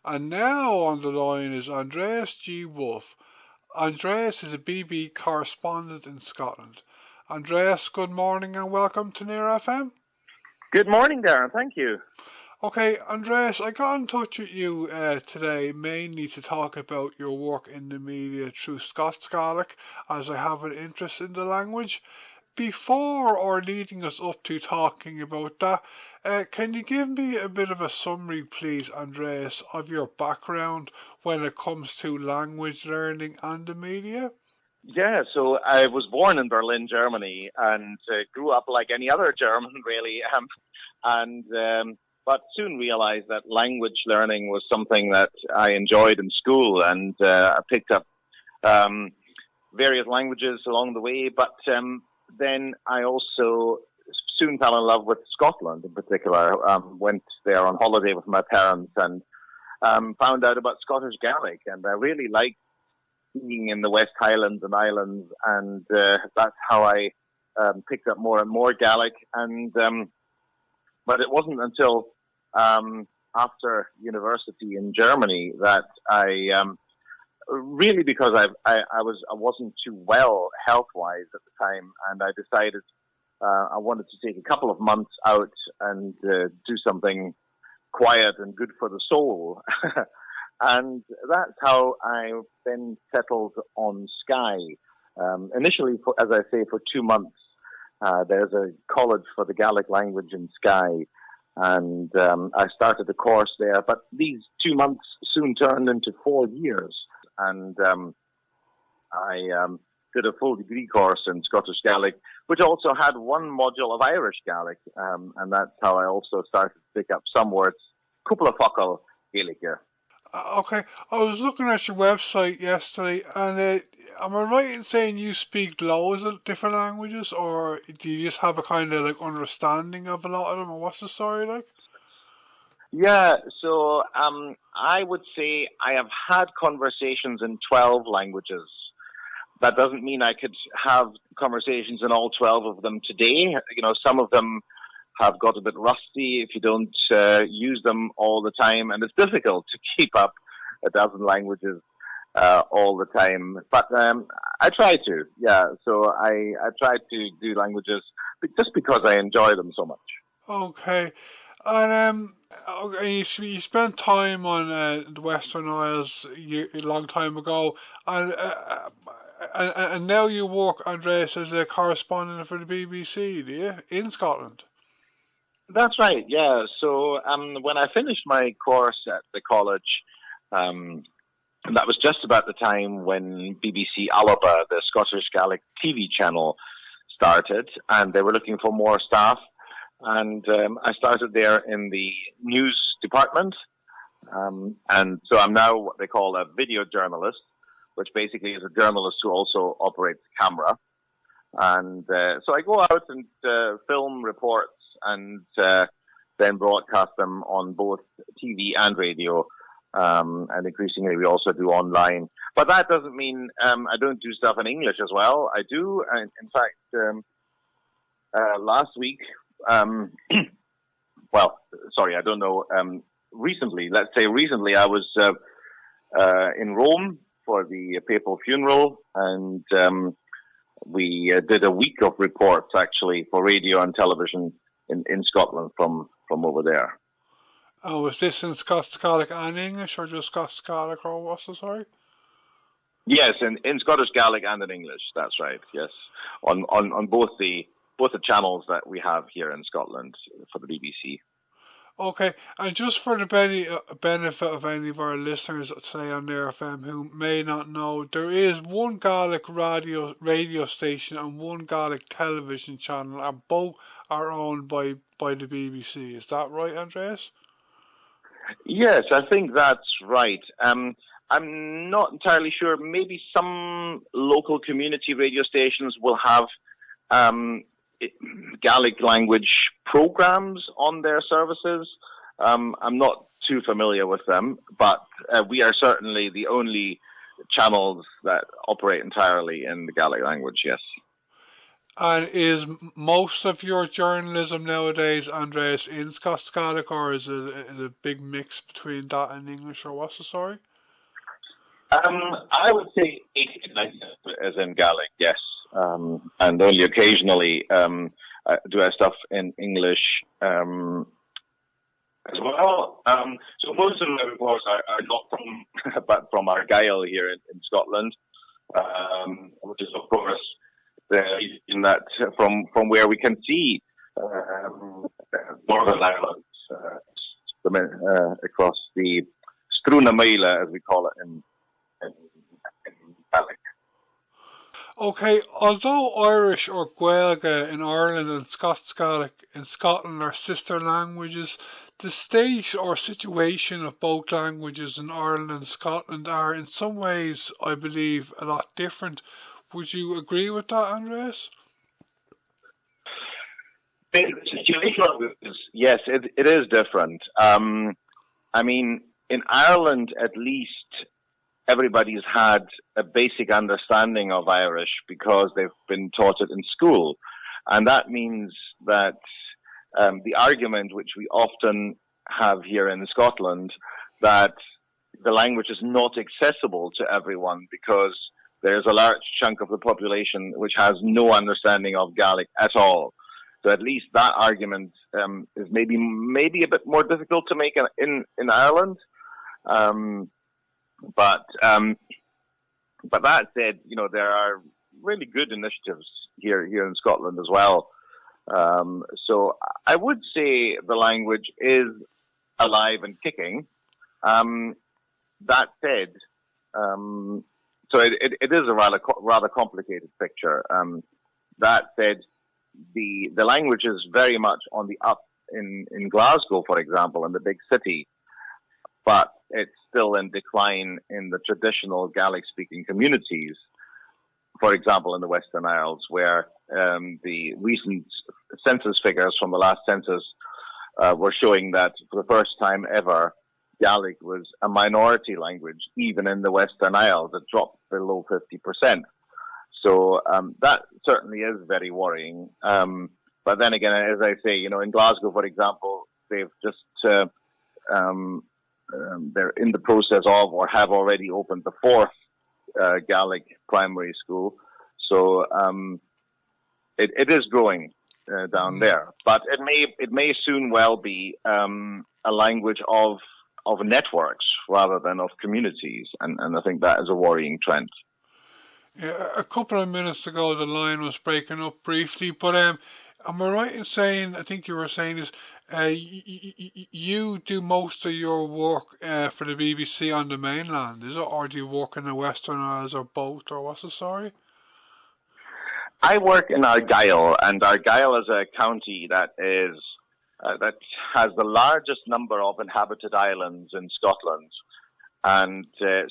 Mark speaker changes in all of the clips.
Speaker 1: And now on the line is Andreas G. Wolff. Andreas is a BB correspondent in Scotland. Andreas, good morning and welcome to Near FM.
Speaker 2: Good morning, Darren. Thank you.
Speaker 1: Okay, Andreas, I got in touch with you today mainly to talk about your work in the media through Scots Gaelic, as I have an interest in the language. Before or leading us up to talking about that, can you give me a bit of a summary, please, Andreas, of your background when it comes to language learning and the media?
Speaker 2: Yeah, so I was born in Berlin, Germany, and grew up like any other German, really. But soon realized that language learning was something that I enjoyed in school, and I picked up various languages along the way. But then I also soon fell in love with Scotland in particular. Went there on holiday with my parents and found out about Scottish Gaelic, and I really liked being in the West Highlands and Islands, and that's how I picked up more and more Gaelic. But it wasn't until after university in Germany that I really, because I wasn't too well health-wise at the time, and I decided I wanted to take a couple of months out and do something quiet and good for the soul. And that's how I then settled on Skye. Initially, as I say, for 2 months. There's a college for the Gaelic language in Skye, and I started the course there. But these 2 months soon turned into 4 years, and I did a full degree course in Scottish Gaelic, which also had one module of Irish Gaelic, and that's how I also started to pick up some words, couple of focal Gaelic.
Speaker 1: Okay, I was looking at your website yesterday, and am I right in saying you speak loads of different languages, or do you just have a kind of like understanding of a lot of them, or what's the story like?
Speaker 2: Yeah, so I would say I have had conversations in 12 languages. That doesn't mean I could have conversations in all 12 of them today. You know, some of them have got a bit rusty if you don't use them all the time, and it's difficult to keep up a dozen languages all the time. But I try to, yeah. So I try to do languages just because I enjoy them so much.
Speaker 1: Okay, and okay, you spent time on the Western Isles a long time ago, and now you work, Andreas, as a correspondent for the BBC, do you, in Scotland?
Speaker 2: That's right, yeah. So when I finished my course at the college, that was just about the time when BBC Alba, the Scottish Gaelic TV channel, started, and they were looking for more staff. And I started there in the news department. And so I'm now what they call a video journalist, which basically is a journalist who also operates the camera. And so I go out and film reports and then broadcast them on both TV and radio. And increasingly, we also do online. But that doesn't mean I don't do stuff in English as well. I do. And in fact, last week, well, sorry, I don't know. Recently, I was in Rome for the papal funeral, and we did a week of reports, actually, for radio and television in Scotland from over there.
Speaker 1: Oh, was this in Scots Gaelic and English, or just Scots Gaelic, or what's the story?
Speaker 2: Yes, in Scottish Gaelic and in English. That's right. Yes, on both the channels that we have here in Scotland for the BBC.
Speaker 1: Okay, and just for the benefit of any of our listeners today on Near FM who may not know, there is one Gaelic radio station and one Gaelic television channel, and both are owned by the BBC. Is that right, Andreas?
Speaker 2: Yes, I think that's right. I'm not entirely sure. Maybe some local community radio stations will have Gaelic language programs on their services. I'm not too familiar with them, but we are certainly the only channels that operate entirely in the Gaelic language, yes.
Speaker 1: And is most of your journalism nowadays, Andreas, in Scots Gaelic, or is it a big mix between that and English, or what's the story?
Speaker 2: I would say 80 to 90 as in Gaelic, yes. And only occasionally do I stuff in English as well. So most of my reports are not from, but from Argyll here in Scotland, which is of course in that from where we can see Northern Ireland across the Struna Mela, as we call it in Gaelic.
Speaker 1: Okay, although Irish or Gaeilge in Ireland and Scots Gaelic in Scotland are sister languages, the state or situation of both languages in Ireland and Scotland are in some ways, I believe, a lot different. Would you agree with that, Andreas?
Speaker 2: The situation is, yes, it is different. I mean, in Ireland, at least, everybody's had a basic understanding of Irish because they've been taught it in school. And that means that the argument which we often have here in Scotland, that the language is not accessible to everyone because there's a large chunk of the population which has no understanding of Gaelic at all. So at least that argument is maybe a bit more difficult to make in Ireland. But that said, you know, there are really good initiatives here in Scotland as well. So I would say the language is alive and kicking. That said, so it is a rather complicated picture. That said, the language is very much on the up in Glasgow, for example, in the big city, but it's still in decline in the traditional Gaelic-speaking communities. For example, in the Western Isles, where the recent census figures from the last census were showing that for the first time ever, Gaelic was a minority language, even in the Western Isles. It dropped below 50%. So that certainly is very worrying. But then again, as I say, you know, in Glasgow, for example, they've just they're in the process of or have already opened the fourth Gaelic primary school. So it is growing down there, but it may soon well be a language of networks rather than of communities, and I think that is a worrying trend.
Speaker 1: Yeah, a couple of minutes ago the line was breaking up briefly, but am I right in saying, I think you were saying is, you do most of your work for the BBC on the mainland, is it, or do you work in the Western Isles, or both, or what's the story?
Speaker 2: I work in Argyll, and Argyll is a county that is that has the largest number of inhabited islands in Scotland. And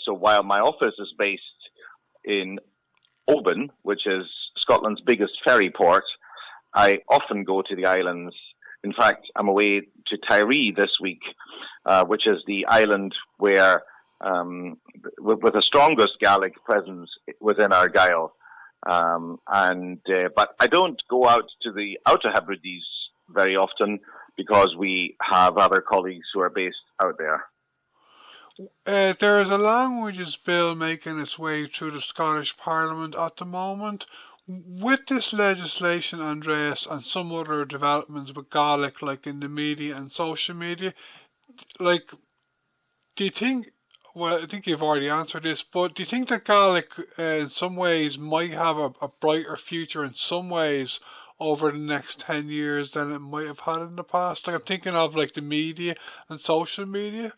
Speaker 2: so while my office is based in Oban, which is Scotland's biggest ferry port, I often go to the islands. In fact, I'm away to Tiree this week, which is the island where with the strongest Gaelic presence within Argyll. But I don't go out to the Outer Hebrides very often because we have other colleagues who are based out there.
Speaker 1: There is a languages bill making its way through the Scottish Parliament at the moment. With this legislation, Andreas, and some other developments with Gaelic, like in the media and social media, like, do you think, well, I think you've already answered this, but do you think that Gaelic in some ways might have a brighter future in some ways over the next 10 years than it might have had in the past? Like, I'm thinking of like the media and social media.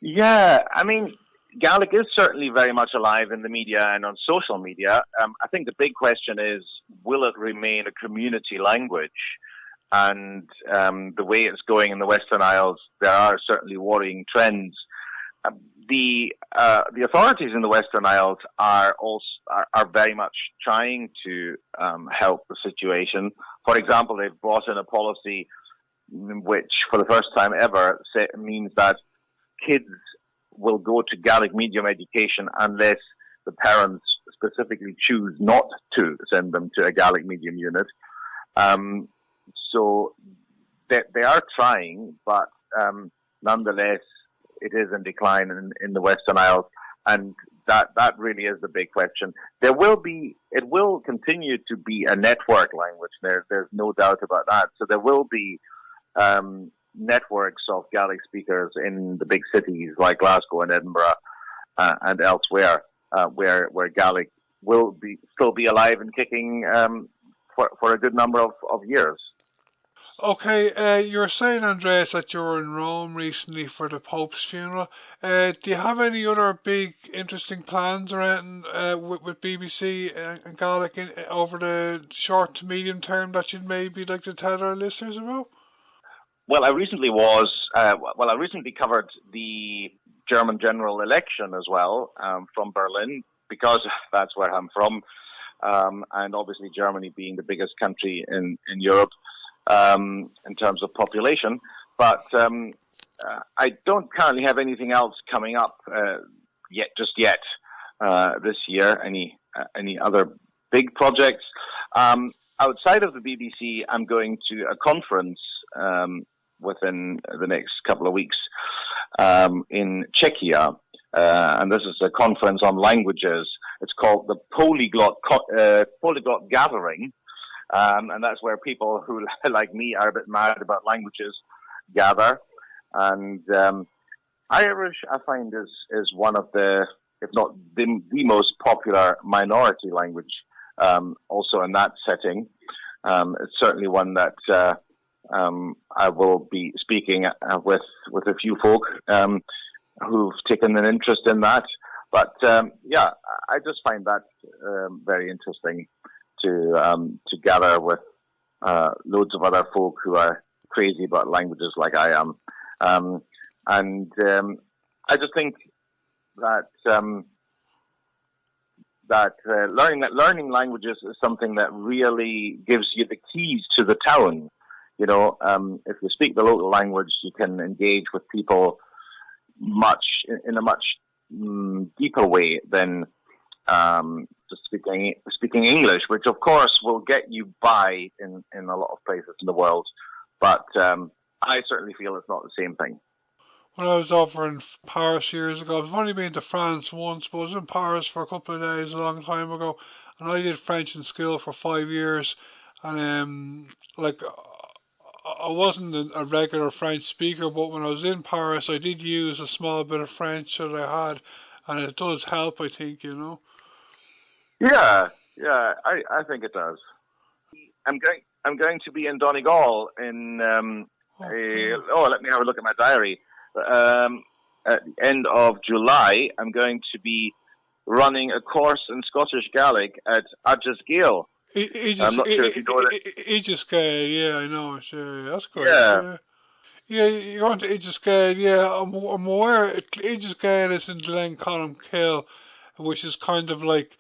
Speaker 2: Yeah, I mean, Gaelic is certainly very much alive in the media and on social media. I think the big question is, will it remain a community language? And the way it's going in the Western Isles, there are certainly worrying trends. The authorities in the Western Isles are very much trying to help the situation. For example, they've brought in a policy which, for the first time ever, means that kids will go to Gaelic medium education unless the parents specifically choose not to send them to a Gaelic medium unit. So they are trying, but nonetheless, it is in decline in the Western Isles, and that really is the big question. It will continue to be a network language. There's no doubt about that. So there will be networks of Gaelic speakers in the big cities like Glasgow and Edinburgh and elsewhere, where Gaelic will still be alive and kicking for a good number of years.
Speaker 1: Okay, you were saying, Andreas, that you were in Rome recently for the Pope's funeral. Do you have any other big, interesting plans around with BBC and Gaelic over the short to medium term that you'd maybe like to tell our listeners about?
Speaker 2: Well, I recently covered the German general election as well from Berlin, because that's where I'm from, and obviously Germany being the biggest country in Europe. In terms of population, but I don't currently have anything else coming up yet this year. Any other big projects outside of the BBC? I'm going to a conference within the next couple of weeks in Czechia, and this is a conference on languages. It's called the Polyglot Gathering. And that's where people who, like me, are a bit mad about languages gather. And Irish, I find, is one of the, if not the most popular minority language, also in that setting. It's certainly one that I will be speaking with a few folk who've taken an interest in that. But yeah, I just find that very interesting to gather with loads of other folk who are crazy about languages like I am, and I just think that learning languages is something that really gives you the keys to the town. You know, if you speak the local language, you can engage with people in a much deeper way than just speaking English, which of course will get you by in a lot of places in the world, but I certainly feel it's not the same thing.
Speaker 1: When I was over in Paris years ago, I've only been to France once, but I was in Paris for a couple of days a long time ago, and I did French in school for 5 years, and I wasn't a regular French speaker, but when I was in Paris, I did use a small bit of French that I had, and it does help, I think, you know.
Speaker 2: Yeah, I think it does. I'm going to be in Donegal in let me have a look at my diary. At the end of July, I'm going to be running a course in Scottish Gaelic at Andreas G. I'm not sure if you know that.
Speaker 1: Yeah, I know. Sure, that's great. Yeah, you're going to Gaidhlig. Yeah, I'm aware. Gaidhlig is in Glencolmkill, which is kind of like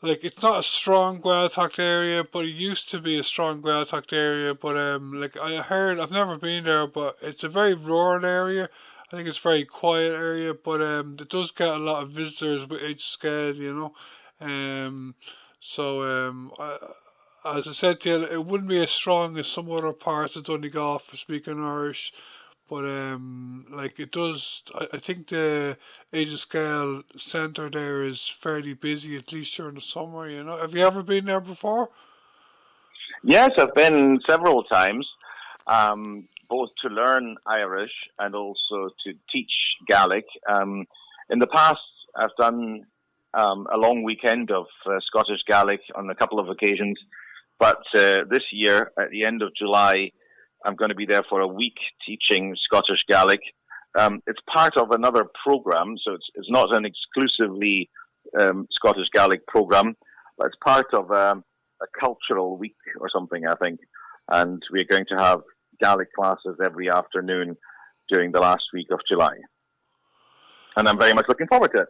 Speaker 1: it's not a strong Gaeltacht area, but it used to be a strong Gaeltacht area. But I heard, I've never been there, but it's a very rural area. I think it's a very quiet area, but it does get a lot of visitors with Gaidhlig, you know. As I said to you, it wouldn't be as strong as some other parts of Donegal for speaking Irish. But it does. I think the Scale Centre there is fairly busy, at least during the summer. You know, have you ever been there before?
Speaker 2: Yes, I've been several times, both to learn Irish and also to teach Gaelic. In the past, I've done a long weekend of Scottish Gaelic on a couple of occasions, but this year, at the end of July, I'm going to be there for a week teaching Scottish Gaelic. It's part of another program, so it's not an exclusively Scottish Gaelic program, but it's part of a cultural week or something, I think. And we're going to have Gaelic classes every afternoon during the last week of July. And I'm very much looking forward to it.